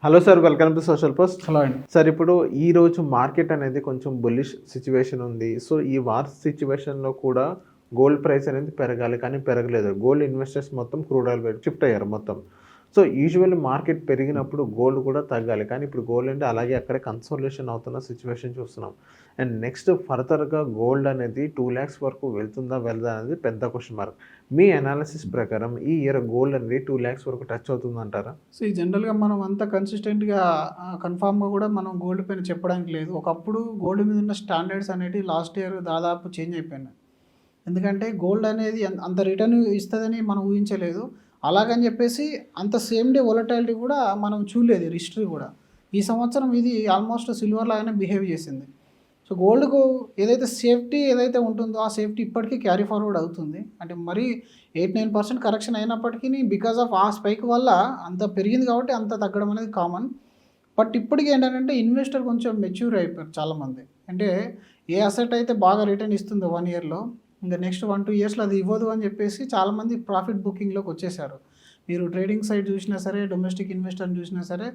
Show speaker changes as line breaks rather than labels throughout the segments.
Hello sir, welcome to social post.
Hello అండి.
Sir, ఇప్పుడు ఈ రోజు మార్కెట్ అనేది కొంచెం బుల్లిష్ సిచ్యువేషన్ ఉంది. సో ఈ వార్ సిచ్యువేషన్లో కూడా గోల్డ్ ప్రైస్ అనేది పెరగాలి, కానీ పెరగలేదు. గోల్డ్ ఇన్వెస్టర్స్ మొత్తం క్రూడ్ ఆయిల్ వైపు షిఫ్ట్ అయ్యారు మొత్తం. సో యూజువల్ మార్కెట్ పెరిగినప్పుడు గోల్డ్ కూడా తగ్గాలి, కానీ ఇప్పుడు గోల్డ్ అంటే అలాగే అక్కడే కన్సోలేషన్ అవుతున్న సిచ్యువేషన్ చూస్తున్నాం. అండ్ నెక్స్ట్ ఫర్దర్గా గోల్డ్ అనేది 2 lakhs వరకు వెళ్తుందా వెళ్ళదా అనేది పెద్ద క్వశ్చన్ మార్క్. మీ అనాలిసిస్ ప్రకారం ఈ ఇయర్ గోల్డ్ అనేది 2 lakhs వరకు టచ్ అవుతుందంటారా?
సో ఈ జనరల్గా మనం అంత కన్సిస్టెంట్గా కన్ఫామ్గా కూడా మనం గోల్డ్ పైన చెప్పడానికి లేదు. ఒకప్పుడు గోల్డ్ మీద ఉన్న స్టాండర్డ్స్ అనేవి లాస్ట్ ఇయర్ దాదాపు చేంజ్ అయిపోయినాయి. ఎందుకంటే గోల్డ్ అనేది అంత రిటర్న్ ఇస్తుందని మనం ఊహించలేదు. అలాగని చెప్పేసి అంత సేమ్ డే వొలటాలిటీ కూడా మనం చూడలేదు హిస్టరీ కూడా. ఈ సంవత్సరం ఇది ఆల్మోస్ట్ సిల్వర్ లాగానే బిహేవ్ చేసింది. సో గోల్డ్కు ఏదైతే సేఫ్టీ ఏదైతే ఉంటుందో ఆ సేఫ్టీ ఇప్పటికీ క్యారీ ఫార్వర్డ్ అవుతుంది. అంటే మరీ 8-9% కరెక్షన్ అయినప్పటికీ బికాజ్ ఆఫ్ ఆ స్పైక్ వల్ల అంత పెరిగింది కాబట్టి అంత తగ్గడం అనేది కామన్. బట్ ఇప్పటికీ ఏంటంటే ఇన్వెస్టర్ కొంచెం మెచ్యూర్ అయిపోయారు చాలామంది. అంటే ఏ అసెట్ అయితే బాగా రిటర్న్ ఇస్తుందో 1 yearలో ఇంకా నెక్స్ట్ 1-2 yearsలో అది ఇవ్వదు అని చెప్పేసి చాలామంది ప్రాఫిట్ బుకింగ్లోకి వచ్చేసారు. మీరు ట్రేడింగ్ సైడ్ చూసినా సరే, డొమెస్టిక్ ఇన్వెస్టర్ని చూసినా సరే,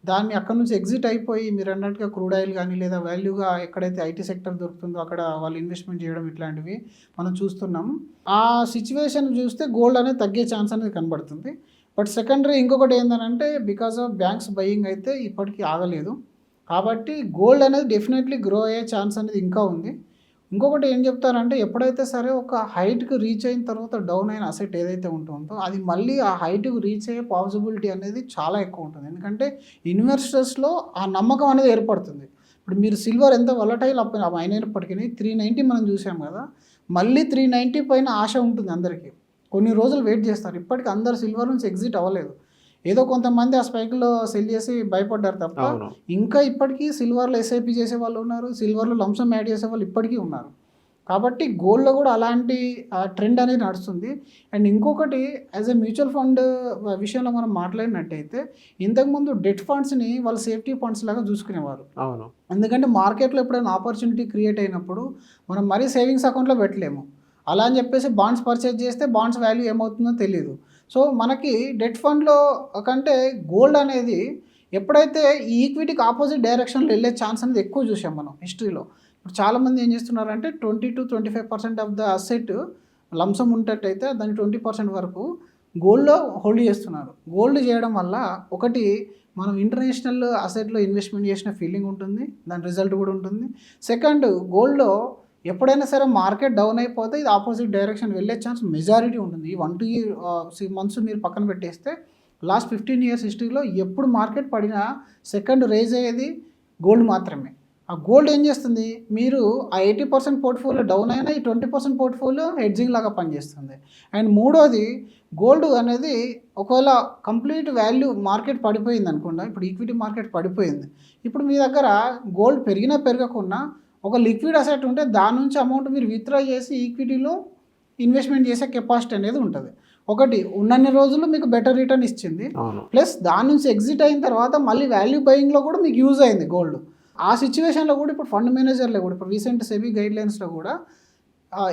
దాన్ని అక్కడ నుంచి ఎగ్జిట్ అయిపోయి మీరు అన్నట్టుగా క్రూడ్ ఆయిల్ కానీ లేదా వాల్యూగా ఎక్కడైతే ఐటీ సెక్టర్ దొరుకుతుందో అక్కడ వాళ్ళు ఇన్వెస్ట్మెంట్ చేయడం ఇట్లాంటివి మనం చూస్తున్నాం. ఆ సిచ్యువేషన్ చూస్తే గోల్డ్ అనేది తగ్గే ఛాన్స్ అనేది కనబడుతుంది. బట్ సెకండరీ ఇంకొకటి ఏంటంటే బికాస్ ఆఫ్ బ్యాంక్స్ బయింగ్ అయితే ఇప్పటికీ ఆగలేదు. కాబట్టి గోల్డ్ అనేది డెఫినెట్లీ గ్రో అయ్యే ఛాన్స్ అనేది ఇంకా ఉంది. ఇంకొకటి ఏం చెప్తారంటే ఎప్పుడైతే సరే ఒక హైట్కి రీచ్ అయిన తర్వాత డౌన్ అయిన అసెట్ ఏదైతే ఉంటుందో అది మళ్ళీ ఆ హైట్కి రీచ్ అయ్యే పాసిబిలిటీ అనేది చాలా ఎక్కువ ఉంటుంది. ఎందుకంటే ఇన్వెస్టర్స్లో ఆ నమ్మకం అనేది ఏర్పడుతుంది. ఇప్పుడు మీరు సిల్వర్ ఎంత వలటైల్ అయినప్పటికీ 390 మనం చూసాం కదా, మళ్ళీ 390 పైన ఆశ ఉంటుంది అందరికీ. కొన్ని రోజులు వెయిట్ చేస్తారు. ఇప్పటికీ అందరు సిల్వర్ నుంచి ఎగ్జిట్ అవ్వలేదు. ఏదో కొంతమంది ఆ స్పైక్లో సెల్ చేసి భయపడ్డారు తప్ప ఇంకా ఇప్పటికీ సిల్వర్లో ఎస్ఐపి చేసే వాళ్ళు ఉన్నారు, సిల్వర్లో లంసమ్ యాడ్ చేసే వాళ్ళు ఇప్పటికీ ఉన్నారు. కాబట్టి గోల్డ్లో కూడా అలాంటి ట్రెండ్ అనేది నడుస్తుంది. అండ్ ఇంకొకటి యాజ్ ఎ మ్యూచువల్ ఫండ్ విషయంలో మనం మాట్లాడినట్టయితే ఇంతకుముందు డెట్ ఫండ్స్ని వాళ్ళు సేఫ్టీ ఫండ్స్ లాగా చూసుకునేవారు.
అవును.
ఎందుకంటే మార్కెట్లో ఎప్పుడైనా ఆపర్చునిటీ క్రియేట్ అయినప్పుడు మనం మరీ సేవింగ్స్ అకౌంట్లో పెట్టలేము. అలా అని చెప్పేసి బాండ్స్ పర్చేజ్ చేస్తే బాండ్స్ వాల్యూ ఏమవుతుందో తెలియదు. సో మనకి డెట్ ఫండ్లో కంటే గోల్డ్ అనేది ఎప్పుడైతే ఈ ఈక్విటీకి ఆపోజిట్ డైరెక్షన్లో వెళ్ళే ఛాన్స్ అనేది ఎక్కువ చూసాం మనం హిస్టరీలో. ఇప్పుడు చాలామంది ఏం చేస్తున్నారంటే 20-25% ఆఫ్ ద అసెట్ లంసమ్ ఉంటట్టయితే దాన్ని 20% వరకు గోల్డ్లో హోల్డ్ చేస్తున్నారు. గోల్డ్ చేయడం వల్ల ఒకటి మనం ఇంటర్నేషనల్ అసెట్లో ఇన్వెస్ట్మెంట్ చేసిన ఫీలింగ్ ఉంటుంది, దాని రిజల్ట్ కూడా ఉంటుంది. సెకండ్, గోల్డ్లో ఎప్పుడైనా సరే మార్కెట్ డౌన్ అయిపోతే ఇది ఆపోజిట్ డైరెక్షన్ వెళ్ళే ఛాన్స్ మెజారిటీ ఉంటుంది. ఈ 1-2 months మీరు పక్కన పెట్టేస్తే లాస్ట్ 15 years హిస్టరీలో ఎప్పుడు మార్కెట్ పడినా సెకండ్ రేజ్ అయ్యేది గోల్డ్ మాత్రమే. ఆ గోల్డ్ ఏం చేస్తుంది, మీరు ఆ 80% పోర్ట్ఫోలియో డౌన్ అయినా ఈ 20% పోర్ట్ఫోలియో హెడ్జింగ్ లాగా పనిచేస్తుంది. అండ్ మూడోది, గోల్డ్ అనేది ఒకవేళ కంప్లీట్ వాల్యూ మార్కెట్ పడిపోయింది అనుకోండి, ఇప్పుడు ఈక్విటీ మార్కెట్ పడిపోయింది, ఇప్పుడు మీ దగ్గర గోల్డ్ పెరిగినా పెరగకుండా ఒక లిక్విడ్ అసెట్ ఉంటే దాని నుంచి అమౌంట్ మీరు విత్డ్రా చేసి ఈక్విటీలో ఇన్వెస్ట్మెంట్ చేసే కెపాసిటీ అనేది ఉంటుంది. ఒకటి ఉన్నన్ని రోజులు మీకు బెటర్ రిటర్న్ ఇచ్చింది, ప్లస్ దాని నుంచి ఎగ్జిట్ అయిన తర్వాత మళ్ళీ వాల్యూ బయింగ్లో కూడా మీకు యూజ్ అయింది గోల్డ్. ఆ సిచ్యువేషన్లో కూడా ఇప్పుడు ఫండ్ మేనేజర్లో కూడా ఇప్పుడు రీసెంట్ సెబీ గైడ్లైన్స్లో కూడా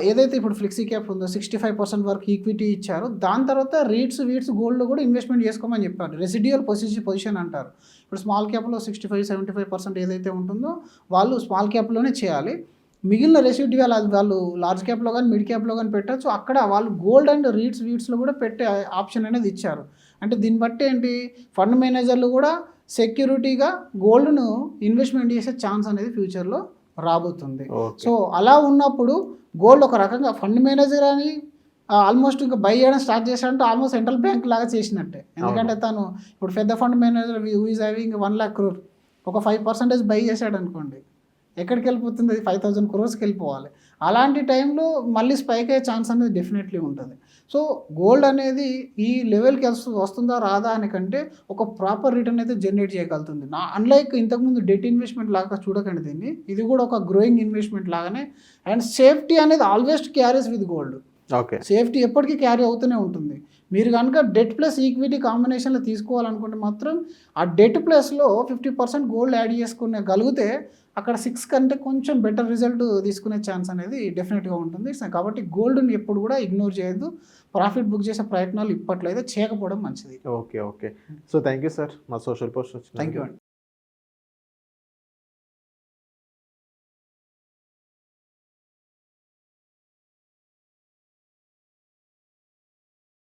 ఏదైతే ఇప్పుడు ఫ్లెక్సీ క్యాప్ ఉందో 65% వరకు ఈక్విటీ ఇచ్చారో దాని తర్వాత వీట్స్ గోల్డ్లో కూడా ఇన్వెస్ట్మెంట్ చేసుకోమని చెప్పారు. రెసిడ్యువల్ పొజిషన్ అంటారు. ఇప్పుడు స్మాల్ క్యాప్లో 65-75% ఏదైతే ఉంటుందో వాళ్ళు స్మాల్ క్యాప్లోనే చేయాలి. మిగిలిన రెసిడ్యువల్ అది వాళ్ళు లార్జ్ క్యాప్లో కానీ మిడ్ క్యాప్లో కానీ పెట్టచ్చు. అక్కడ వాళ్ళు గోల్డ్ అండ్ వీట్స్లో కూడా పెట్టే ఆప్షన్ అనేది ఇచ్చారు. అంటే దీన్ని బట్టి ఏంటి, ఫండ్ మేనేజర్లు కూడా సెక్యూరిటీగా గోల్డ్ను ఇన్వెస్ట్మెంట్ చేసే ఛాన్స్ అనేది ఫ్యూచర్లో రాబోతుంది. సో అలా ఉన్నప్పుడు గోల్డ్ ఒక రకంగా ఫండ్ మేనేజర్ అని ఆల్మోస్ట్ ఇంకా బై చేయడం స్టార్ట్ చేశాడంటే ఆల్మోస్ట్ సెంట్రల్ బ్యాంక్ లాగా చేసినట్టే. ఎందుకంటే తను ఇప్పుడు పెద్ద fund manager who is having 1 lakh crore ఒక 5% బై చేశాడు అనుకోండి, ఎక్కడికి వెళ్ళిపోతుంది, అది 5,000 crores వెళ్ళిపోవాలి. అలాంటి టైంలో మళ్ళీ స్పైక్ అయ్యే ఛాన్స్ అనేది డెఫినెట్లీ ఉంటుంది. సో గోల్డ్ అనేది ఈ లెవెల్కి వస్తుందా రాదా అని కంటే ఒక ప్రాపర్ రిటర్న్ అయితే జనరేట్ చేయగలుగుతుంది. అన్లైక్ ఇంతకుముందు డెట్ ఇన్వెస్ట్మెంట్ లాగా చూడకండి దీన్ని, ఇది కూడా ఒక గ్రోయింగ్ ఇన్వెస్ట్మెంట్ లాగానే. అండ్ సేఫ్టీ అనేది always carries with gold.
Okay,
safety ఎప్పటికీ క్యారీ అవుతూనే ఉంటుంది. మీరు కనుక డెట్ ప్లస్ ఈక్విటీ కాంబినేషన్లో తీసుకోవాలనుకుంటే మాత్రం ఆ డెట్ ప్లస్లో 50% గోల్డ్ యాడ్ చేసుకునే అక్కడ 6 కంటే కొంచెం బెటర్ రిజల్ట్ తీసుకునే ఛాన్స్ అనేది డెఫినెట్గా ఉంటుంది. కాబట్టి గోల్డ్ని ఎప్పుడు కూడా ఇగ్నోర్ చేయొద్దు. ప్రాఫిట్ బుక్ చేసే ప్రయత్నాలు ఇప్పట్లో అయితే చేయకపోవడం మంచిది.
Okay. So thank you sir, మా సోషల్ పోస్ట్ వచ్చింది.
థ్యాంక్ యూ అండి.